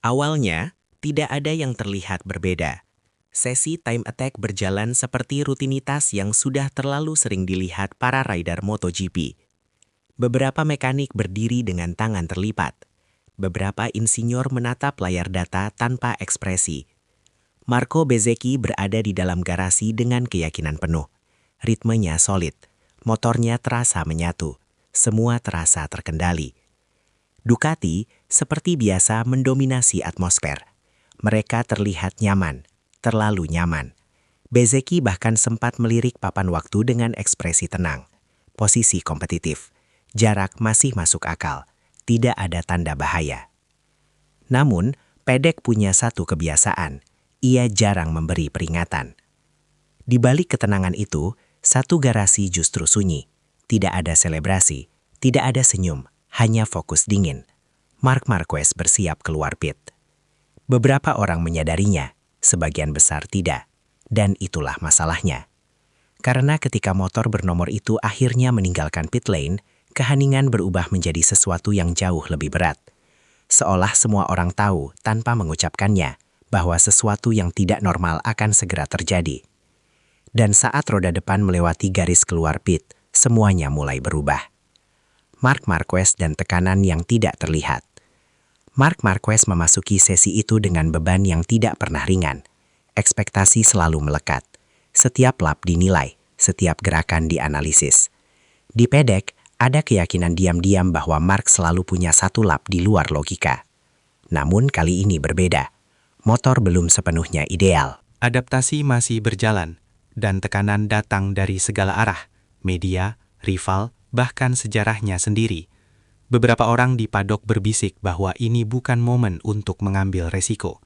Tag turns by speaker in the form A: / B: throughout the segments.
A: Awalnya, tidak ada yang terlihat berbeda. Sesi time attack berjalan seperti rutinitas yang sudah terlalu sering dilihat para rider MotoGP. Beberapa mekanik berdiri dengan tangan terlipat. Beberapa insinyur menatap layar data tanpa ekspresi. Marco Bezzecchi berada di dalam garasi dengan keyakinan penuh. Ritmenya solid, motornya terasa menyatu, semua terasa terkendali. Ducati seperti biasa mendominasi atmosfer. Mereka terlihat nyaman, terlalu nyaman. Bezzecchi bahkan sempat melirik papan waktu dengan ekspresi tenang. Posisi kompetitif, jarak masih masuk akal, tidak ada tanda bahaya. Namun, Pedek punya satu kebiasaan, ia jarang memberi peringatan. Di balik ketenangan itu, satu garasi justru sunyi. Tidak ada selebrasi, tidak ada senyum, hanya fokus dingin. Marc Marquez bersiap keluar pit. Beberapa orang menyadarinya, sebagian besar tidak. Dan itulah masalahnya. Karena ketika motor bernomor itu akhirnya meninggalkan pit lane, keheningan berubah menjadi sesuatu yang jauh lebih berat. Seolah semua orang tahu tanpa mengucapkannya, bahwa sesuatu yang tidak normal akan segera terjadi. Dan saat roda depan melewati garis keluar pit, semuanya mulai berubah. Marc Marquez dan tekanan yang tidak terlihat. Marc Marquez memasuki sesi itu dengan beban yang tidak pernah ringan. Ekspektasi selalu melekat. Setiap lap dinilai, setiap gerakan dianalisis. Di Pedek, ada keyakinan diam-diam bahwa Marc selalu punya satu lap di luar logika. Namun kali ini berbeda. Motor belum sepenuhnya ideal.
B: Adaptasi masih berjalan, dan tekanan datang dari segala arah, media, rival, bahkan sejarahnya sendiri. Beberapa orang di paddock berbisik bahwa ini bukan momen untuk mengambil resiko.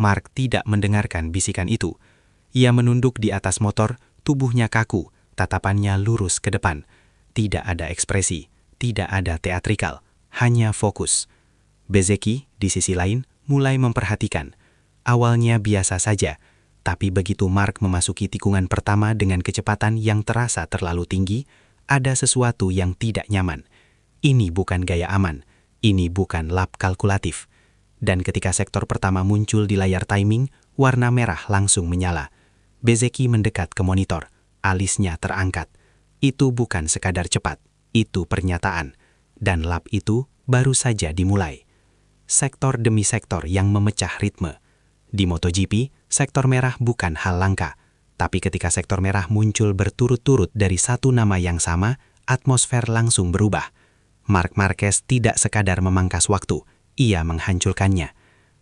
B: Marc tidak mendengarkan bisikan itu. Ia menunduk di atas motor, tubuhnya kaku, tatapannya lurus ke depan. Tidak ada ekspresi, tidak ada teatrikal, hanya fokus. Bezzecchi, di sisi lain, mulai memperhatikan. Awalnya biasa saja, tapi begitu Marc memasuki tikungan pertama dengan kecepatan yang terasa terlalu tinggi, ada sesuatu yang tidak nyaman. Ini bukan gaya aman, ini bukan lap kalkulatif. Dan ketika sektor pertama muncul di layar timing, warna merah langsung menyala. Bezzecchi mendekat ke monitor, alisnya terangkat. Itu bukan sekadar cepat, itu pernyataan. Dan lap itu baru saja dimulai. Sektor demi sektor yang memecah ritme. Di MotoGP, sektor merah bukan hal langka. Tapi ketika sektor merah muncul berturut-turut dari satu nama yang sama, atmosfer langsung berubah. Marc Marquez tidak sekadar memangkas waktu, ia menghancurkannya.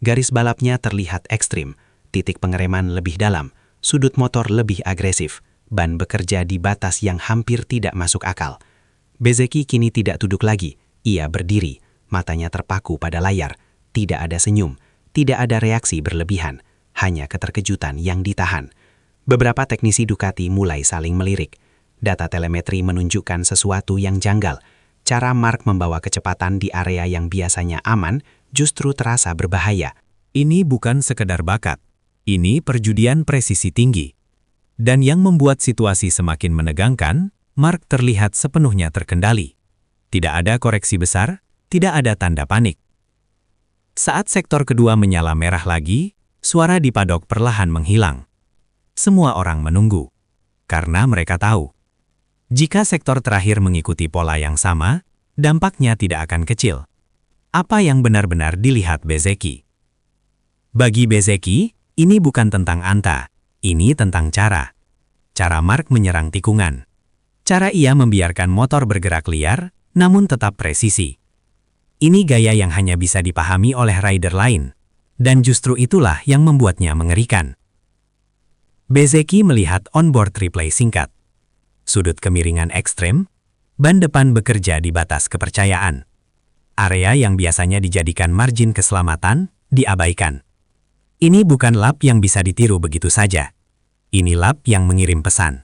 B: Garis balapnya terlihat ekstrim, titik pengereman lebih dalam, sudut motor lebih agresif, ban bekerja di batas yang hampir tidak masuk akal. Bezzecchi kini tidak duduk lagi, ia berdiri, matanya terpaku pada layar, tidak ada senyum, tidak ada reaksi berlebihan, hanya keterkejutan yang ditahan. Beberapa teknisi Ducati mulai saling melirik. Data telemetri menunjukkan sesuatu yang janggal. Cara Marc membawa kecepatan di area yang biasanya aman justru terasa berbahaya.
C: Ini bukan sekedar bakat. Ini perjudian presisi tinggi. Dan yang membuat situasi semakin menegangkan, Marc terlihat sepenuhnya terkendali. Tidak ada koreksi besar, tidak ada tanda panik. Saat sektor kedua menyala merah lagi, suara di paddock perlahan menghilang. Semua orang menunggu. Karena mereka tahu, jika sektor terakhir mengikuti pola yang sama, dampaknya tidak akan kecil. Apa yang benar-benar dilihat Bezzecchi? Bagi Bezzecchi, ini bukan tentang anta, ini tentang cara. Cara Marc menyerang tikungan. Cara ia membiarkan motor bergerak liar, namun tetap presisi. Ini gaya yang hanya bisa dipahami oleh rider lain, dan justru itulah yang membuatnya mengerikan. Bezzecchi melihat onboard replay singkat. Sudut kemiringan ekstrem, ban depan bekerja di batas kepercayaan. Area yang biasanya dijadikan margin keselamatan, diabaikan. Ini bukan lap yang bisa ditiru begitu saja. Ini lap yang mengirim pesan.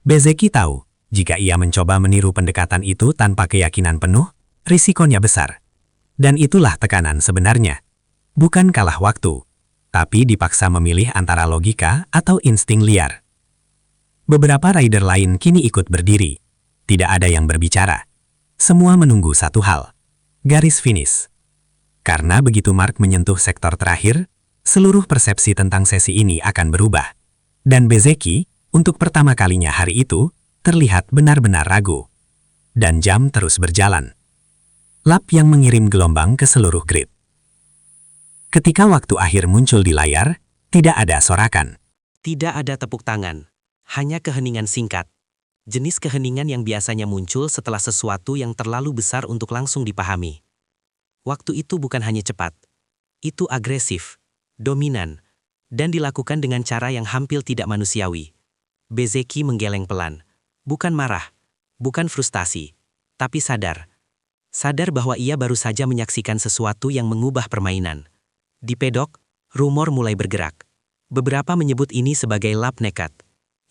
C: Bezzecchi tahu, jika ia mencoba meniru pendekatan itu tanpa keyakinan penuh, risikonya besar. Dan itulah tekanan sebenarnya. Bukan kalah waktu, tapi dipaksa memilih antara logika atau insting liar. Beberapa rider lain kini ikut berdiri. Tidak ada yang berbicara. Semua menunggu satu hal. Garis finish. Karena begitu Mark menyentuh sektor terakhir, seluruh persepsi tentang sesi ini akan berubah. Dan Bezzecchi, untuk pertama kalinya hari itu, terlihat benar-benar ragu. Dan jam terus berjalan. Lap yang mengirim gelombang ke seluruh grid. Ketika waktu akhir muncul di layar, tidak ada sorakan.
A: Tidak ada tepuk tangan, hanya keheningan singkat. Jenis keheningan yang biasanya muncul setelah sesuatu yang terlalu besar untuk langsung dipahami. Waktu itu bukan hanya cepat, itu agresif, dominan, dan dilakukan dengan cara yang hampir tidak manusiawi. Bezzecchi menggeleng pelan, bukan marah, bukan frustasi, tapi sadar. Sadar bahwa ia baru saja menyaksikan sesuatu yang mengubah permainan. Di pedok, rumor mulai bergerak. Beberapa menyebut ini sebagai lap nekat.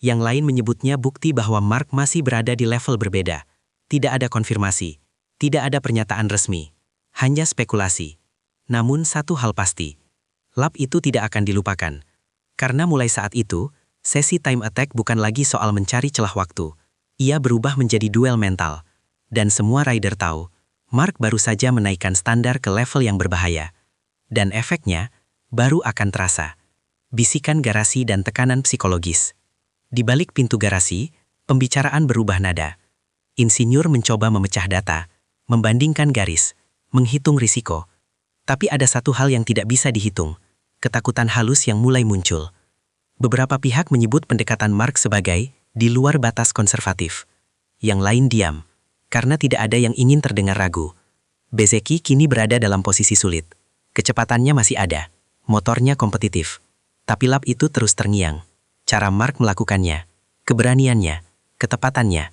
A: Yang lain menyebutnya bukti bahwa Mark masih berada di level berbeda. Tidak ada konfirmasi, tidak ada pernyataan resmi, hanya spekulasi. Namun satu hal pasti, lap itu tidak akan dilupakan. Karena mulai saat itu, sesi time attack bukan lagi soal mencari celah waktu. Ia berubah menjadi duel mental. Dan semua rider tahu, Mark baru saja menaikkan standar ke level yang berbahaya. Dan efeknya baru akan terasa. Bisikan garasi dan tekanan psikologis. Di balik pintu garasi, pembicaraan berubah nada. Insinyur mencoba memecah data, membandingkan garis, menghitung risiko. Tapi ada satu hal yang tidak bisa dihitung, ketakutan halus yang mulai muncul. Beberapa pihak menyebut pendekatan Mark sebagai di luar batas konservatif. Yang lain diam, karena tidak ada yang ingin terdengar ragu. Bezzecchi kini berada dalam posisi sulit. Kecepatannya masih ada, motornya kompetitif. Tapi lap itu terus terngiang. Cara Mark melakukannya, keberaniannya, ketepatannya.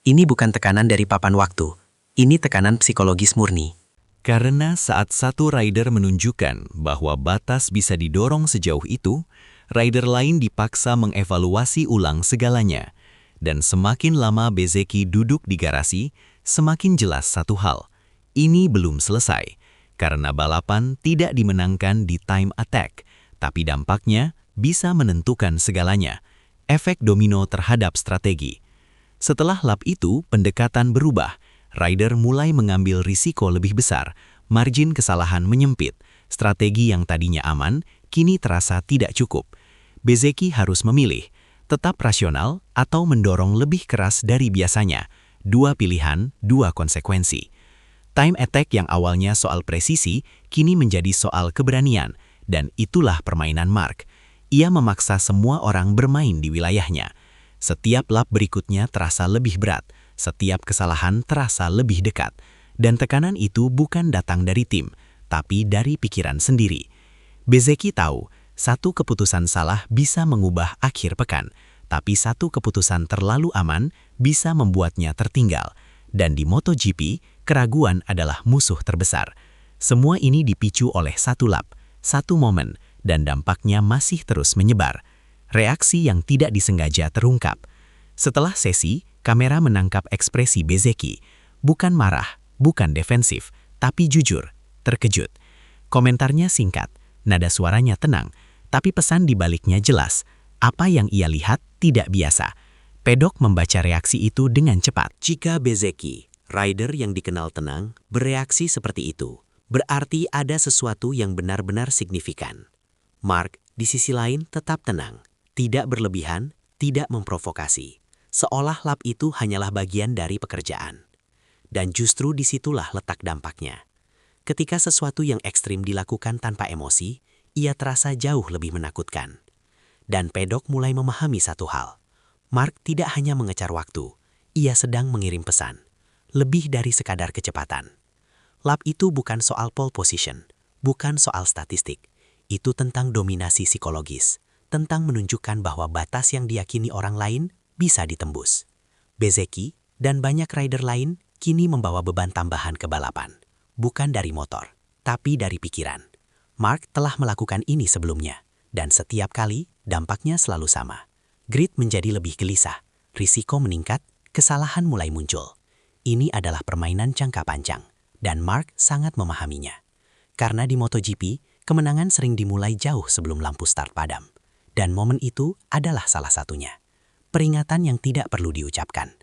A: Ini bukan tekanan dari papan waktu, ini tekanan psikologis murni.
D: Karena saat satu rider menunjukkan bahwa batas bisa didorong sejauh itu, rider lain dipaksa mengevaluasi ulang segalanya. Dan semakin lama Bezzecchi duduk di garasi, semakin jelas satu hal. Ini belum selesai, karena balapan tidak dimenangkan di time attack, tapi dampaknya bisa menentukan segalanya, efek domino terhadap strategi. Setelah lap itu, pendekatan berubah. Rider mulai mengambil risiko lebih besar, margin kesalahan menyempit, strategi yang tadinya aman, kini terasa tidak cukup. Bezzecchi harus memilih, tetap rasional atau mendorong lebih keras dari biasanya. Dua pilihan, dua konsekuensi. Time attack yang awalnya soal presisi, kini menjadi soal keberanian, dan itulah permainan Mark. Ia memaksa semua orang bermain di wilayahnya. Setiap lap berikutnya terasa lebih berat, setiap kesalahan terasa lebih dekat. Dan tekanan itu bukan datang dari tim, tapi dari pikiran sendiri. Bezzecchi tahu, satu keputusan salah bisa mengubah akhir pekan, tapi satu keputusan terlalu aman bisa membuatnya tertinggal. Dan di MotoGP, keraguan adalah musuh terbesar. Semua ini dipicu oleh satu lap, satu momen, dan dampaknya masih terus menyebar. Reaksi yang tidak disengaja terungkap. Setelah sesi, kamera menangkap ekspresi Bezzecchi. Bukan marah, bukan defensif, tapi jujur, terkejut. Komentarnya singkat, nada suaranya tenang, tapi pesan di baliknya jelas. Apa yang ia lihat tidak biasa. Pedok membaca reaksi itu dengan cepat.
A: Jika Bezzecchi, rider yang dikenal tenang, bereaksi seperti itu, berarti ada sesuatu yang benar-benar signifikan. Mark, di sisi lain, tetap tenang, tidak berlebihan, tidak memprovokasi. Seolah lap itu hanyalah bagian dari pekerjaan. Dan justru disitulah letak dampaknya. Ketika sesuatu yang ekstrim dilakukan tanpa emosi, ia terasa jauh lebih menakutkan. Dan Pedok mulai memahami satu hal. Mark tidak hanya mengejar waktu, ia sedang mengirim pesan. Lebih dari sekadar kecepatan. Lap itu bukan soal pole position, bukan soal statistik. Itu tentang dominasi psikologis, tentang menunjukkan bahwa batas yang diyakini orang lain bisa ditembus. Bezzecchi dan banyak rider lain kini membawa beban tambahan ke balapan. Bukan dari motor, tapi dari pikiran. Mark telah melakukan ini sebelumnya, dan setiap kali dampaknya selalu sama. Grid menjadi lebih gelisah, risiko meningkat, kesalahan mulai muncul. Ini adalah permainan jangka panjang, dan Mark sangat memahaminya. Karena di MotoGP, kemenangan sering dimulai jauh sebelum lampu start padam. Dan momen itu adalah salah satunya. Peringatan yang tidak perlu diucapkan.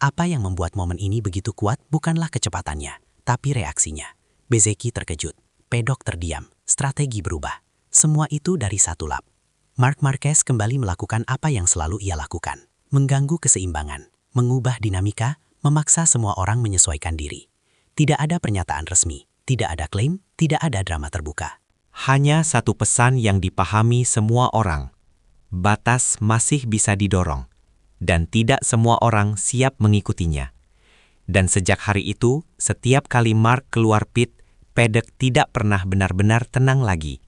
A: Apa yang membuat momen ini begitu kuat bukanlah kecepatannya, tapi reaksinya. Bezzecchi terkejut,
E: Pedok terdiam, strategi berubah. Semua itu dari satu lap. Marc Marquez kembali melakukan apa yang selalu ia lakukan. Mengganggu keseimbangan, mengubah dinamika, memaksa semua orang menyesuaikan diri. Tidak ada pernyataan resmi, tidak ada klaim, tidak ada drama terbuka.
A: Hanya satu pesan yang dipahami semua orang. Batas masih bisa didorong, dan tidak semua orang siap mengikutinya. Dan sejak hari itu, setiap kali Marc keluar pit, Pedok tidak pernah benar-benar tenang lagi.